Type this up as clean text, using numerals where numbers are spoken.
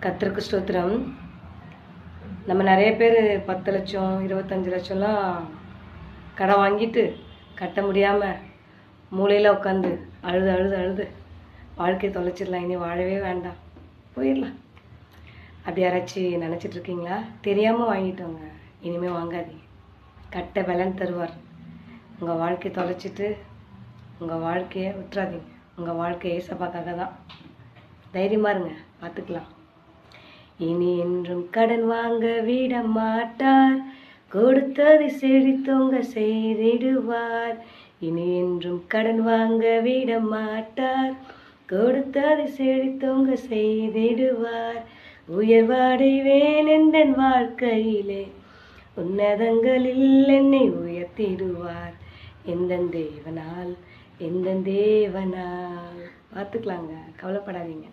கர்த்தருக்கு ஸ்தோத்திரம். நம்ம நிறைய பேர் 10 லட்சம் 25 லட்சம்லாம் கடன் வாங்கிட்டு கட்ட முடியாமல் மூலையில் உட்காந்து அழுது அழுது அழுது வாழ்க்கையை தொலைச்சிடலாம், இனி வாழவே வேண்டாம், போயிடலாம். அப்படி யாராச்சும் நினச்சிட்ருக்கீங்களா? தெரியாமல் வாங்கிட்டோங்க, இனிமேல் வாங்காதீங்க. கட்ட பலன் தருவார். உங்கள் வாழ்க்கையை தொலைச்சிட்டு உங்கள் வாழ்க்கையை விட்டுறாதீங்க. உங்கள் வாழ்க்கையை ஏசப்பாக்காக தான். தைரியமாக இருங்க, பார்த்துக்கலாம். இனி என்றும் கடன் வாங்க விட மாட்டார், கொடுத்ததை செழித்தோங்க செய்திடுவார். இனி என்றும் கடன் வாங்க விட மாட்டார், கொடுத்ததை செழித்தோங்க செய்திடுவார். உயர்வடைவேன் எந்தன் வாழ்க்கையிலே, உன்னதங்களில் என்னை உயர்த்திடுவார். எந்தன் தேவனால், எந்தன் தேவனால். பார்த்துக்கலாங்க, கவலைப்படாதீங்க.